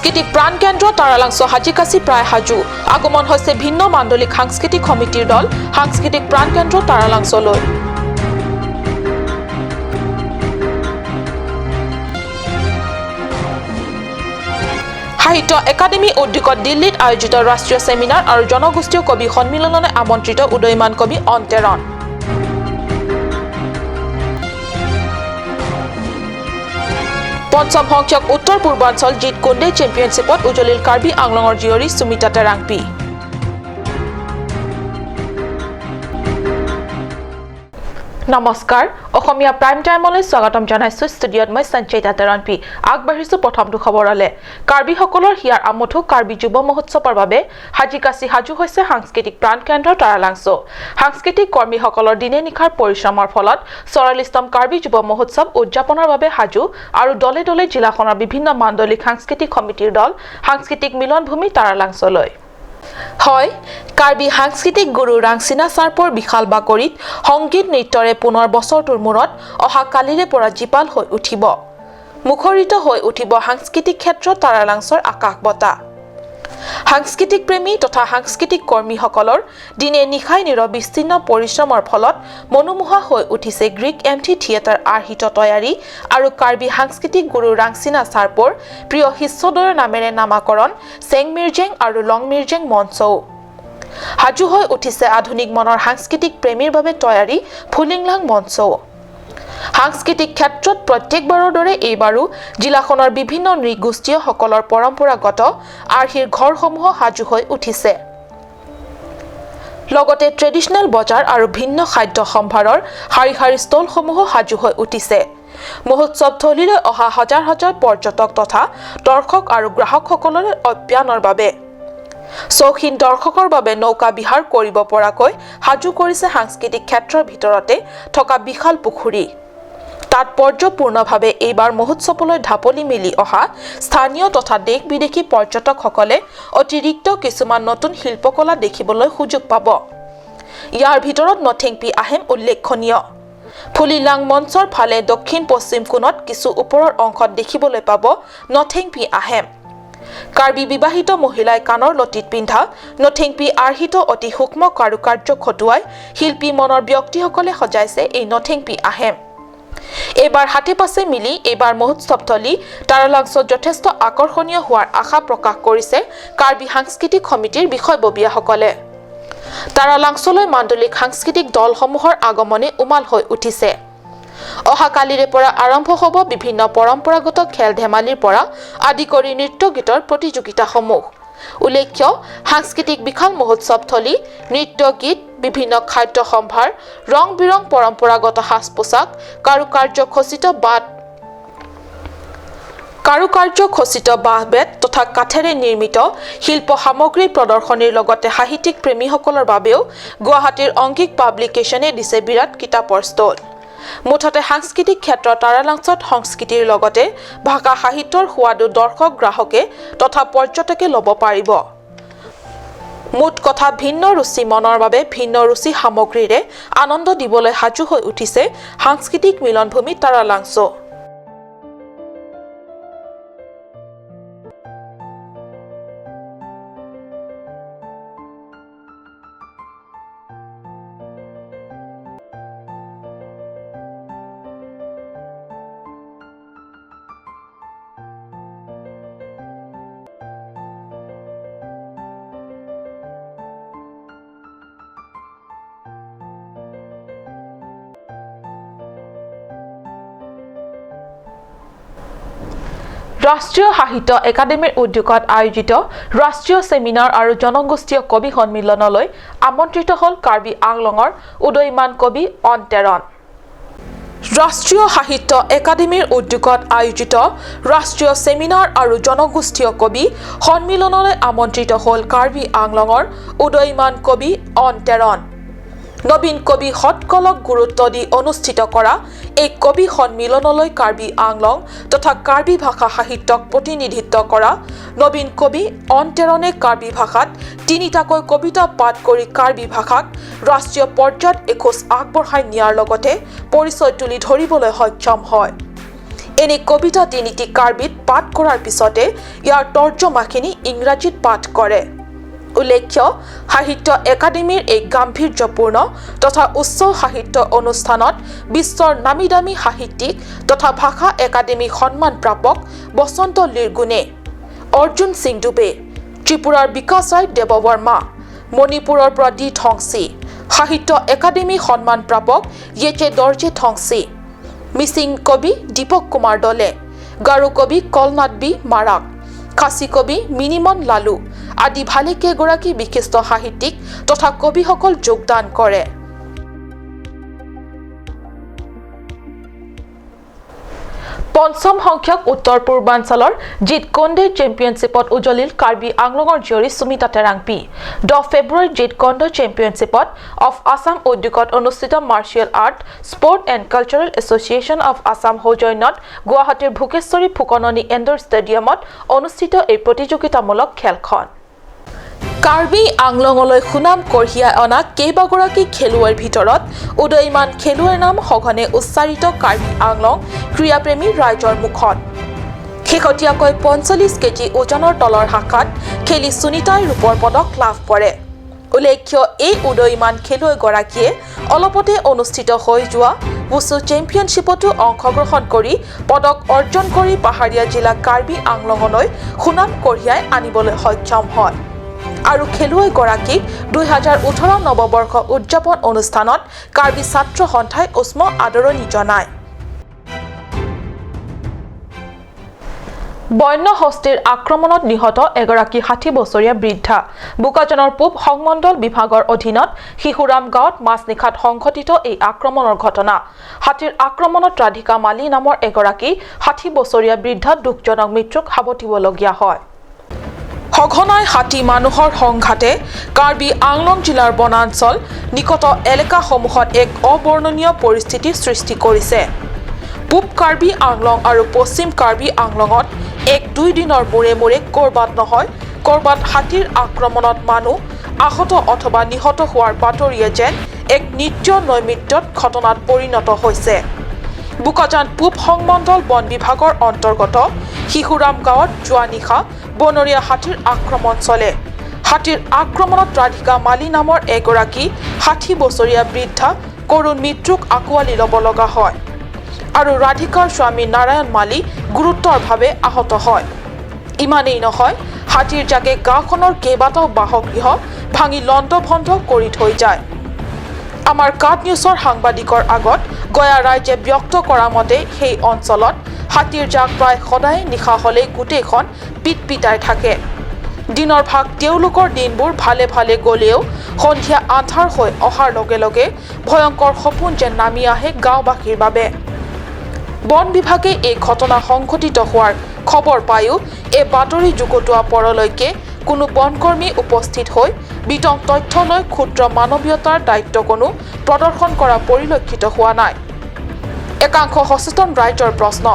সাংস্কৃতিক প্ৰাণকেন্দ্ৰ তাৰালাংছ হাজিকাছি প্ৰায় সাজু আগমন হৈছে ভিন্ন মাণ্ডলিক সাংস্কৃতিক সমিতিৰ দল সাংস্কৃতিক প্ৰাণকেন্দ্ৰ তাৰালাংছলৈ সাহিত্য একাডেমী উদ্যোগত দিল্লীত আয়োজিত ৰাষ্ট্ৰীয় সেমিনাৰ আৰু জনগোষ্ঠীয় কবি সন্মিলনলৈ আমন্ত্ৰিত উদয়মান কবি অন্তৰণ পঞ্চম সংখ্যক উত্তৰ পূৰ্বাঞ্চল জিত কুণ্ডে চেম্পিয়নশ্বিপত উজলিল কাৰ্বি আংলঙৰ জীয়ৰী সুমিতা তেৰাংপি নমস্কাৰ অসমীয়া প্ৰাইম টাইমলৈ স্বাগতম জনাইছো ষ্টুডিঅত মই সঞ্চিতা তেৰাংপি আগবাঢ়িছো প্ৰথমটো খবৰলে কাৰ্বি সকলৰ হিয়াৰ আমঠু কাৰ্বি যুৱ মহোৎসৱৰ বাবে হাজিকাছি হাজু হৈছে সাংস্কৃতিক প্ৰাণকেন্দ্ৰ তাৰালাংছ সাংস্কৃতিক কৰ্মীসকলৰ দিনে নিশাৰ পৰিশ্ৰমৰ ফলত 44তম কাৰ্বি যুৱ মহোৎসৱ উদযাপনৰ বাবে হাজু আৰু দলে দলে জিলাখনৰ বিভিন্ন মাণ্ডলিক সাংস্কৃতিক সমিতিৰ দল সাংস্কৃতিক মিলনভূমি তাৰালাংছলৈ হয় কাৰ্বি সাংস্কৃতিক গুৰু ৰাংচিনা চাৰ্পৰ বিশাল বাকৰিত সংগীত নৃত্যৰে পুনৰ বছৰটোৰ মূৰত অহা কালিৰে পৰা জীপাল হৈ উঠিব মুখৰিত হৈ উঠিব সাংস্কৃতিক ক্ষেত্ৰ তাৰালাংছৰ আকাশ বতা সাংস্কৃতিক প্ৰেমী তথা সাংস্কৃতিক কৰ্মীসকলৰ দিনে নিশাই নিৰবিচ্ছিন্ন পৰিশ্ৰমৰ ফলত মনোমোহা হৈ উঠিছে গ্ৰীক এমথি থিয়েটাৰ আৰ্হিত তৈয়াৰী আৰু কাৰ্বি সাংস্কৃতিক গুৰু ৰাংচিনা চাৰ্পৰ প্ৰিয় শিষ্যদ্বয়ৰ নামেৰে নামাকৰণ চেং মিৰ্জেং আৰু লং মিৰ্জেং মঞ্চও হাজু হৈ উঠিছে আধুনিক মনৰ সাংস্কৃতিক প্ৰেমীৰ বাবে তৈয়াৰী ফুলিংলাং মঞ্চও সাংস্কৃতিক ক্ষেত্ৰত প্ৰত্যেকবাৰৰ দৰে এইবাৰো জিলাখনৰ বিভিন্ন নৃগোষ্ঠীয় সকলৰ পৰম্পৰাগত আৰ্হিৰ ঘৰসমূহ হাজু হৈ উঠিছে লগতে ট্ৰেডিশনেল বজাৰ আৰু ভিন্ন খাদ্য সম্ভাৰৰ হাৰি হাৰি ষ্টলসমূহ হাজু হৈ উঠিছে মহোৎসৱ থলীলৈ অহা হাজাৰ হাজাৰ পৰ্যটক তথা দৰ্শক আৰু গ্ৰাহকসকললৈ অপ্যায়নৰ বাবে চৌখিন দৰ্শকৰ বাবে নৌকা বিহাৰ কৰিব পৰাকৈ হাজু কৰিছে সাংস্কৃতিক ক্ষেত্ৰৰ ভিতৰতে থকা বিশাল পুখুৰী তাৎপৰ্যপূৰ্ণভাৱে এইবাৰ মহোৎসৱলৈ ঢাপলি মেলি অহা স্থানীয় তথা দেশ বিদেশী পৰ্যটকসকলে অতিৰিক্ত কিছুমান নতুন শিল্পকলা দেখিবলৈ সুযোগ পাব ইয়াৰ ভিতৰত নথেংপি আহেম উল্লেখনীয় ফুলিলাং মঞ্চৰ ফালে দক্ষিণ পশ্চিম কোণত কিছু ওপৰৰ অংশত দেখিবলৈ পাব নথেংপি আহেম কাৰ্বি বিবাহিত মহিলাই কাণৰ লটিত পিন্ধা নথেংপি আৰ্হিত অতি সূক্ষ্ম কাৰুকাৰ্য খটুৱাই শিল্পী মনৰ ব্যক্তিসকলে সজাইছে এই নথেংপি আহেম এইবাৰ হাতে পাছে মিলি এইবাৰ মহোৎসৱস্থলী তাৰালাংছত যথেষ্ট আকৰ্ষণীয় হোৱাৰ আশা প্ৰকাশ কৰিছে কাৰ্বি সাংস্কৃতিক সমিতিৰ বিষয়ববীয়াসকলে তাৰালাংছলৈ মাণ্ডলিক সাংস্কৃতিক দলসমূহৰ আগমনে উমাল হৈ উঠিছে অহা কালিৰে পৰা আৰম্ভ হ'ব বিভিন্ন পৰম্পৰাগত খেল ধেমালিৰ পৰা আদি কৰি নৃত্য গীতৰ প্ৰতিযোগিতাসমূহ উল্লেখ্য সাংস্কৃতিক বিশাল মহোৎসৱস্থলী নৃত্য গীত বিভিন্ন খাদ্য সম্ভাৰ ৰং বিৰং পৰম্পৰাগত সাজ পোছাক কাৰুকাৰ্য খচিত বাঁহ বেত তথা কাঠেৰে নিৰ্মিত শিল্প সামগ্ৰীৰ প্ৰদৰ্শনীৰ লগতে সাহিত্যিক প্ৰেমীসকলৰ বাবেও গুৱাহাটীৰ অংগিক পাব্লিকেশ্যনে দিছে বিৰাট কিতাপৰ ষ্টল মুঠতে সাংস্কৃতিক ক্ষেত্ৰ তাৰালাংছত সংস্কৃতিৰ লগতে ভাষা সাহিত্যৰ সোৱাদো দৰ্শক গ্ৰাহকে তথা পৰ্যটকে ল'ব পাৰিব মুঠ কথা ভিন্ন ৰুচি মনৰ বাবে ভিন্ন ৰুচি সামগ্ৰীৰে আনন্দ দিবলৈ হাজু হৈ উঠিছে সাংস্কৃতিক মিলনভূমি তাৰালাংছ ৰাষ্ট্ৰীয় সাহিত্য একাডেমীৰ উদ্যোগত আয়োজিত ৰাষ্ট্ৰীয় সেমিনাৰ আৰু জনগোষ্ঠীয় কবি সন্মিলনলৈ আমন্ত্ৰিত হ'ল কাৰ্বি আংলঙৰ উদয়মান কবি অন্তৰণ ৰাষ্ট্ৰীয় সাহিত্য একাডেমীৰ উদ্যোগত আয়োজিত ৰাষ্ট্ৰীয় সেমিনাৰ আৰু জনগোষ্ঠীয় কবি সন্মিলনলৈ আমন্ত্ৰিত হ'ল কাৰ্বি আংলঙৰ উদয়মান কবি অন্তৰণ নবীন কবি হটকলক গুৰুত্ব দি অনুষ্ঠিত কৰা এই কবি সন্মিলনলৈ কাৰ্বি আংলং তথা কাৰ্বি ভাষা সাহিত্যক প্ৰতিনিধিত্ব কৰা নবীন কবি অন্তৰণে কাৰ্বি ভাষাত তিনিটাকৈ কবিতা পাঠ কৰি কাৰ্বি ভাষাক ৰাষ্ট্ৰীয় পৰ্যায়ত এখোজ আগবঢ়াই নিয়াৰ লগতে পৰিচয় তুলি ধৰিবলৈ সক্ষম হয় এনে কবিতা তিনিটি কাৰ্বিত পাঠ কৰাৰ পিছতে ইয়াৰ তৰ্জমাখিনি ইংৰাজীত পাঠ কৰে। উল্লেখ্য, সাহিত্য একাডেমীৰ এই গাম্ভীৰ্যপূৰ্ণ তথা উচ্চ সাহিত্য অনুষ্ঠানত বিশ্বৰ নামী দামী সাহিত্যিক তথা ভাষা একাডেমী সন্মান প্ৰাপক বসন্ত লিৰগুনে, অৰ্জুন সিং ডুবে, ত্ৰিপুৰাৰ বিকাশ ৰায় দেৱবৰ্মা, মণিপুৰৰ পৰা ডি থংচি, সাহিত্য একাডেমী সন্মান প্ৰাপক য়েচে দৰ্জে থংচি, মিচিং কবি দীপক কুমাৰ দলে, গাৰো কবি কলনাথ বি মাৰাক, খাচী কবি মিনিমন লালু আদি ভালেকেইগৰাকী বিশিষ্ট সাহিত্যিক তথা কবিসকল যোগদান কৰে। পঞ্চম সংখ্যক উত্তৰ পূৰ্বাঞ্চলৰ জিতকণ্ডে চেম্পিয়নশ্বিপত উজলিল কাৰ্বি আংলঙৰ জীয়ৰী সুমিতা টেৰাংপি। 10 ফেব্ৰুৱাৰীত জিতকণ্ড চেম্পিয়নশ্বিপত অফ আছাম উদ্যোগত অনুষ্ঠিত martial art sport and cultural association of Assam সৌজন্যত গুৱাহাটীৰ ভোগেশ্বৰী ফুকননী ইনডোৰ ষ্টেডিয়ামত অনুষ্ঠিত এই প্ৰতিযোগিতামূলক খেলখন। কাৰ্বি আংলঙলৈ সুনাম কঢ়িয়াই অনা কেইবাগৰাকী খেলুৱৈৰ ভিতৰত উদয়মান খেলুৱৈৰ নাম সঘনে উচ্চাৰিত কাৰ্বি আংলং ক্ৰীড়াপ্ৰেমী ৰাইজৰ মুখত। শেহতীয়াকৈ 45 কেজি ওজনৰ তলৰ শাখাত খেলি সুনীতাই ৰূপৰ পদক লাভ কৰে। উল্লেখ্য, এই উদয়মান খেলুৱৈগৰাকীয়ে অলপতে অনুষ্ঠিত হৈ যোৱা ৱুছু চেম্পিয়নশ্বিপতো অংশগ্ৰহণ কৰি পদক অৰ্জন কৰি পাহাৰীয়া জিলা কাৰ্বি আংলঙলৈ সুনাম কঢ়িয়াই আনিবলৈ সক্ষম হয়। আৰু খেলুৱৈগৰাকীক 2018 নৱবৰ্ষ উদযাপন অনুষ্ঠানত কাৰ্বি ছাত্ৰ সন্থাই উষ্ম আদৰণি জনায়। বন্য হস্তীৰ আক্ৰমণত নিহত এগৰাকী 60 বছৰীয়া বৃদ্ধা। বোকাজানৰ পূব সংমণ্ডল বিভাগৰ অধীনত শিশুৰাম গাঁৱত মাজনিশাত সংঘটিত এই আক্ৰমণৰ ঘটনা। হাতীৰ আক্ৰমণত ৰাধিকা মালি নামৰ এগৰাকী 60 বছৰীয়া বৃদ্ধা দুখজনক মৃত্যুক সাৱটিবলগীয়া হয়। সঘনাই হাতী মানুহৰ সংঘাতে কাৰ্বি আংলং জিলাৰ বনাঞ্চল নিকট এলেকাসমূহত এক অবৰ্ণনীয় পৰিস্থিতিৰ সৃষ্টি কৰিছে। পূব কাৰ্বি আংলং আৰু পশ্চিম কাৰ্বি আংলঙত 1-2 দিনৰ মূৰে মূৰে ক'ৰবাত নহয় ক'ৰবাত হাতীৰ আক্ৰমণত মানুহ আহত অথবা নিহত হোৱাৰ বাতৰিয়ে যেন এক নিত্য নৈমিত্যত ঘটনাত পৰিণত হৈছে। বোকাজান পূব সংমণ্ডল বন বিভাগৰ অন্তৰ্গত শিশুৰাম গাঁৱত যোৱা নিশা বনৰীয়া হাতীৰ আক্ৰমণ চলে। হাতীৰ আক্ৰমণত ৰাধিকা মালি নামৰ এগৰাকী 60 বছৰীয়া বৃদ্ধা কৰুণ মৃত্যুক আঁকোৱালি ল'ব লগা হয় আৰু ৰাধিকাৰ স্বামী নাৰায়ণ মালি গুৰুতৰভাৱে আহত হয়। ইমানেই নহয়, হাতীৰ জাকে গাঁওখনৰ কেইবাটাও বাসগৃহ ভাঙি লণ্ডভণ্ড কৰি থৈ যায়। আমাৰ কাট নিউজৰ সাংবাদিকৰ আগত গয়া ৰাইজে ব্যক্ত কৰা মতে সেই অঞ্চলত হাতীৰ জাক প্ৰায় সদায় নিশা হ'লেই গোটেইখন পিটপিটাই থাকে। দিনৰ ভাগ তেওঁলোকৰ দিনবোৰ ভালে ভালে গ'লেও সন্ধিয়া আন্ধাৰ হৈ অহাৰ লগে লগে ভয়ংকৰ সপোন যেন নামি আহে গাঁওবাসীৰ বাবে। বন বিভাগে এই ঘটনা সংঘটিত হোৱাৰ খবৰ পায়ো এই বাতৰি যুগুতোৱা পৰলৈকে কোনো বনকৰ্মী উপস্থিত হৈ বিতং তথ্য লৈ ক্ষুদ্ৰ মানৱীয়তাৰ দায়িত্বকণো প্ৰদৰ্শন কৰা পৰিলক্ষিত হোৱা নাই। একাংশ সচেতন ৰাইজৰ প্ৰশ্ন,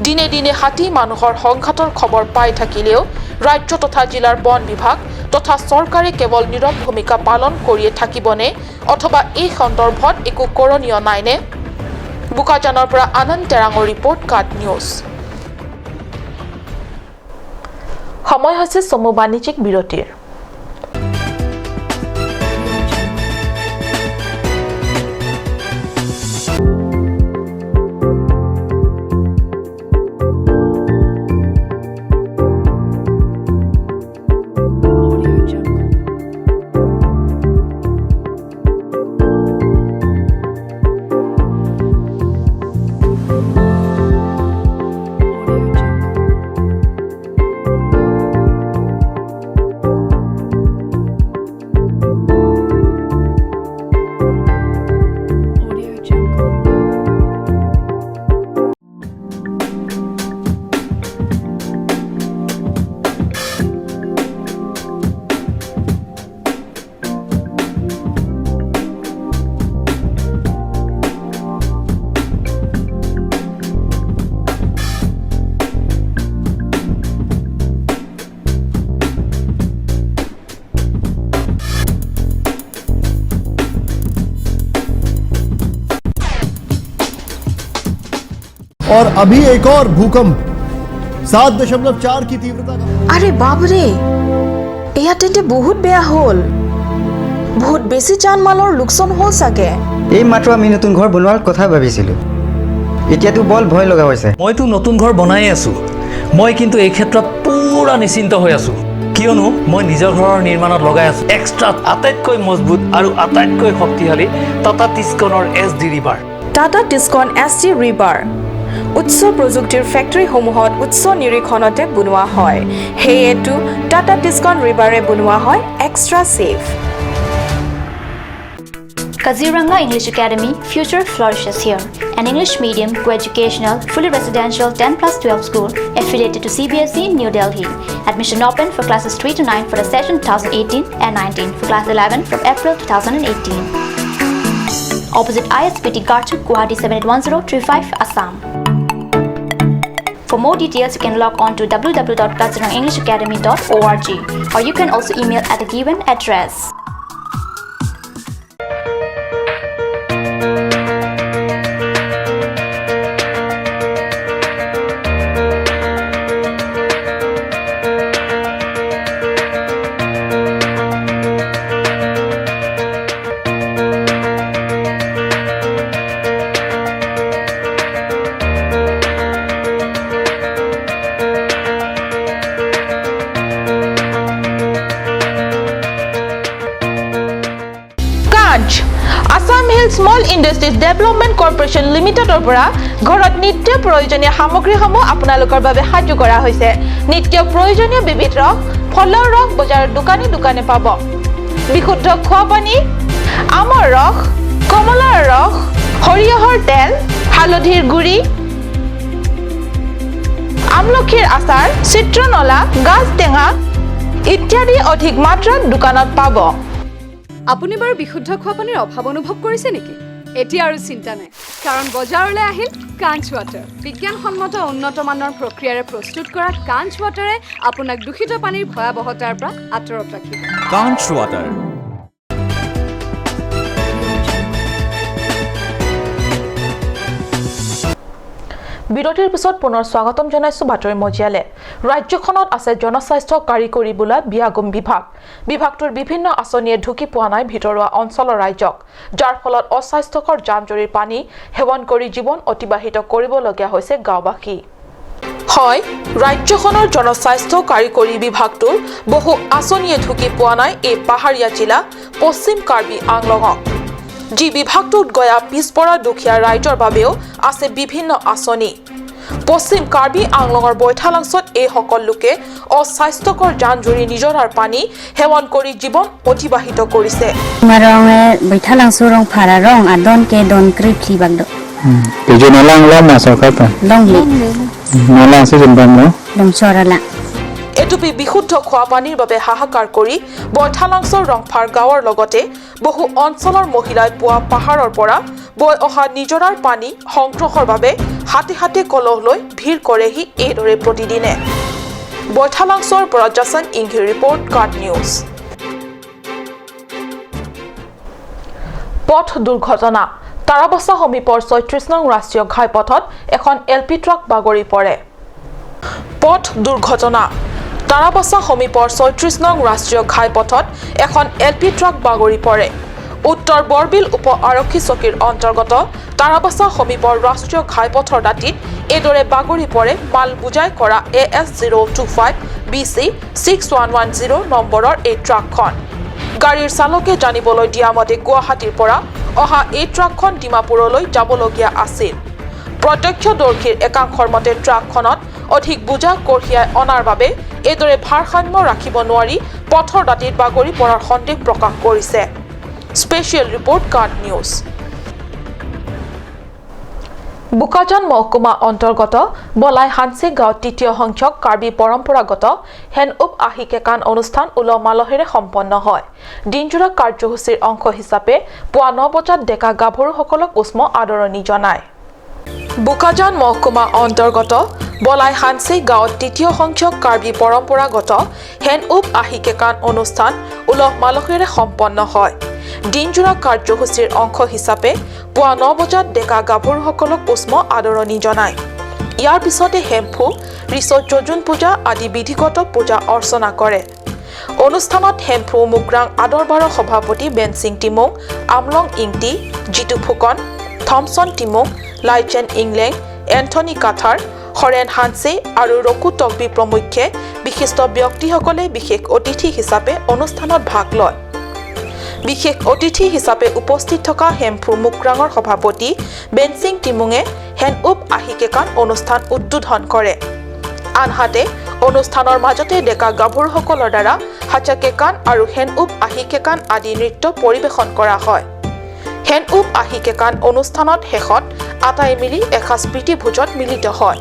দিনে দিনে হাতী মানুহৰ সংঘাতৰ খবৰ পাই থাকিলেও ৰাজ্য তথা জিলাৰ বন বিভাগ তথা চৰকাৰে কেৱল নীৰৱ ভূমিকা পালন কৰিয়ে থাকিবনে অথবা এই সন্দৰ্ভত একো কৰণীয় নাইনে? বোকাজানৰ পৰা আনন্দ টেৰাঙৰ ৰিপৰ্ট, কাট নিউজ। সময় হৈছে চমু বাণিজ্যিক বিৰতিৰ। और अभी एक और भूकंप 7.4 की तीव्रता का। अरे बाप रे एया तेंते बहुत बेया हल बहुत बेसी जान माলৰ লোকসান হল সাগে এই মাত্ৰ আমি নতুন ঘৰ বনোৱাৰ কথা ভাবিছিলো এতিয়াতো বল ভয় লগা হৈছে মইতো নতুন ঘৰ বনাই আছো মই কিন্তু এই ক্ষেত্ৰত পুৰা নিশ্চিন্ত হৈ আছো কিয়নো মই নিজৰ ঘৰৰ নিৰ্মাণত লগাই আছো এক্সট্ৰা আটাইতকৈ মজবুত আৰু আটাইতকৈ শক্তিশালী Tata টিস্কনৰ SD river Tata টিস্কন SD river উচ্চ প্ৰযুক্তিৰ ফেক্টৰীসমূহত উচ্চ নিৰীক্ষণতে বনোৱা হয় হেয়েটো টাটা টিস্কন ৰিভাৰে বনোৱা হয় extra safe Kaziranga English Academy future flourishes here. An English medium, co-educational, fully residential 10+12 school affiliated to CBSE New Delhi. Admission open for classes 3 to 9 for the session 2018 and 19 for class 11 from April 2018. Opposite ISPT Garchuk, Guwahati 781035 Assam. For more details, you can log on to www.kazirangaenglishacademy.org or you can also email at the given address. Assamese Small Industries Development Corporation Limitedৰ পৰা ঘৰত নিত্য প্ৰয়োজনীয় সামগ্ৰীসমূহ আপোনালোকৰ বাবে সাজু কৰা হৈছে নিত্য প্ৰয়োজনীয় বিবিধ ৰস ফলৰ ৰস বজাৰৰ দোকানে পাব বিশুদ্ধ খোৱা পানী আমৰ ৰস কমলাৰ ৰস সৰিয়হৰ তেল হালধিৰ গুড়ি আমলখিৰ আচাৰ চিত্ৰনলা গাজ টেঙা ইত্যাদি অধিক মাত্ৰাত দোকানত পাব আপুনি বাৰু বিশুদ্ধ খোৱা পানীৰ অভাৱ অনুভৱ কৰিছে নেকি এতিয়া আৰু চিন্তা নাই কাৰণ বজাৰলৈ আহিল কাঞ্চ ৱাটাৰ বিজ্ঞানসন্মত উন্নত মানৰ প্ৰক্ৰিয়াৰে প্ৰস্তুত কৰা কাঞ্চ ৱাটাৰে আপোনাক দূষিত পানীৰ ভয়াৱহতাৰ পৰা আঁতৰত ৰাখিব কাঞ্চ ৱাটাৰ বিৰতিৰ পিছত পুনৰ স্বাগতম জনাইছো বাতৰি মজিয়ালে ৰাজ্যখনত আছে জনস্বাস্থ্য কাৰিকৰী বোলা বিয়াগুম বিভাগটোৰ বিভিন্ন আঁচনিয়ে ঢুকি পোৱা নাই ভিতৰুৱা অঞ্চলৰ ৰাজ্যক যাৰ ফলত অস্বাস্থ্যকৰ জানজুৰিৰ পানী সেৱন কৰি জীৱন অতিবাহিত কৰিবলগীয়া হৈছে গাঁওবাসী হয় ৰাজ্যখনৰ জনস্বাস্থ্য কাৰিকৰী বিভাগটোৰ বহু আঁচনিয়ে ঢুকি পোৱা নাই এই পাহাৰীয়া জিলা পশ্চিম কাৰ্বি আংলঙক যি বিভাগটোত গয়া পিছপৰা দুখীয়া ৰাইজৰ বাবেও আছে বিভিন্ন আঁচনি পশ্চিম কাৰ্বি আংলঙৰ বৈঠালাংছত এই সকল লোকে অস্বাস্থ্যকৰ জানজুৰি নিজৰাৰ পানী সেৱন কৰি জীৱন অতিবাহিত কৰিছে মাৰঙে বৈঠালাংছৰ ৰং ফাৰা ৰং আদন কে দন ক্ৰিপলি বাগদ কেজো নালাং লা মাছৰ কাটা লংলে নালাং আছে জনবাম ন দম চৰালা এটুপি বিশুদ্ধ খোৱা পানীৰ বাবে হাহাকাৰ কৰি বৈঠালাংছৰ ৰংফাৰ গাঁৱৰ লগতে বহু অঞ্চলৰ মহিলাই পোৱা পাহাৰৰ পৰা বৈ অহা নিজৰাৰ পানী সংগ্ৰহৰ বাবে হাতে কলহ লৈ ভিৰ কৰেহি এইদৰে প্ৰতিদিনে বৈঠালাংছৰ পৰা জাছন ইংঘি ৰিপৰ্ট কাৰ্ড নিউজ পথ দুৰ্ঘটনা তাৰাবছা সমীপৰ ৩৬ নং ৰাষ্ট্ৰীয় ঘাইপথত এখন এলপি ট্ৰাক বাগৰি পৰে পথ দুৰ্ঘটনা তাৰাবছা সমীপৰ ৩৬ নং ৰাষ্ট্ৰীয় ঘাইপথত এখন এলপি ট্ৰাক বাগৰি পৰে উত্তৰ বৰবিল উপ আৰক্ষী চকীৰ অন্তৰ্গত তাৰাবছা সমীপৰ ৰাষ্ট্ৰীয় ঘাইপথৰ দাঁতিত এইদৰে বাগৰি পৰে মাল বুজাই কৰা AS025 BC 6110 নম্বৰৰ এই ট্ৰাকখন গাড়ীৰ চালকে জানিবলৈ দিয়া মতে গুৱাহাটীৰ পৰা অহা এই ট্ৰাকখন ডিমাপুৰলৈ যাবলগীয়া আছিল প্ৰত্যক্ষদৰ্শীৰ একাংশৰ মতে ট্ৰাকখনত অধিক বুজা কঢ়িয়াই অনাৰ বাবে এইদৰে ভাৰসাম্য ৰাখিব নোৱাৰি পথৰ দাঁতিত বাগৰি পৰাৰ সন্দেহ প্ৰকাশ কৰিছে স্পেচিয়েল ৰিপৰ্ট কাৰ্ড নিউজ বুকাজান মহকুমা অন্তৰ্গত বলাই হানসি গাঁৱত তৃতীয় সংখ্যক কাৰ্বি পৰম্পৰাগত হেনউপ আহিকেকান অনুষ্ঠান উলহ মালহেৰে সম্পন্ন হয় দিনজোৰা কাৰ্যসূচীৰ অংশ হিচাপে পুৱা ৯ বজাত ডেকা গাভৰুসকলক উষ্ম আদৰণি জনায় বুকাজান মহকুমা অন্তৰ্গত বলাই হানসি গাঁৱত তৃতীয় সংখ্যক কাৰ্বি পৰম্পৰাগত হেনউপ আহিকেকান অনুষ্ঠান উলহ মালহেৰে সম্পন্ন হয় দিনজোৰা কাৰ্যসূচীৰ অংশ হিচাপে পুৱা ৯ বজাত ডেকা গাভৰুসকলক উষ্ম আদৰণি জনায় ইয়াৰ পিছতে হেমফু ৰিচত যজুন পূজা আদি বিধিগত পূজা অৰ্চনা কৰে অনুষ্ঠানত হেমফু মুগ্ৰাং আদৰবাৰ সভাপতি বেনসিং Timung আমলং Ingti Jitu Phukan Thomson Timung lichen Engleng Anthony Kathar Haren হানছে আৰু ৰকু টকবি প্ৰমুখ্যে বিশিষ্ট ব্যক্তিসকলে বিশেষ অতিথি হিচাপে অনুষ্ঠানত ভাগ লয় বিশেষ অতিথি হিচাপে উপস্থিত থকা হেমফু মুগ্ৰাঙৰ সভাপতি বেনসিং টিমুঙে হেনউপ আহিকেকান অনুষ্ঠান উদ্বোধন কৰে আনহাতে অনুষ্ঠানৰ মাজতে ডেকা গাভৰুসকলৰ দ্বাৰা হাচাকেকান আৰু হেনউপ আহিকেকান আদি নৃত্য পৰিৱেশন কৰা হয় হেনউপ আহিকেকান অনুষ্ঠানত শেষত আটাই মিলি এসাঁজ প্ৰীতিভোজত মিলিত হয়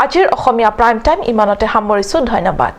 আজিৰ অসমীয়া প্ৰাইম টাইম ইমানতে সামৰিছো ধন্যবাদ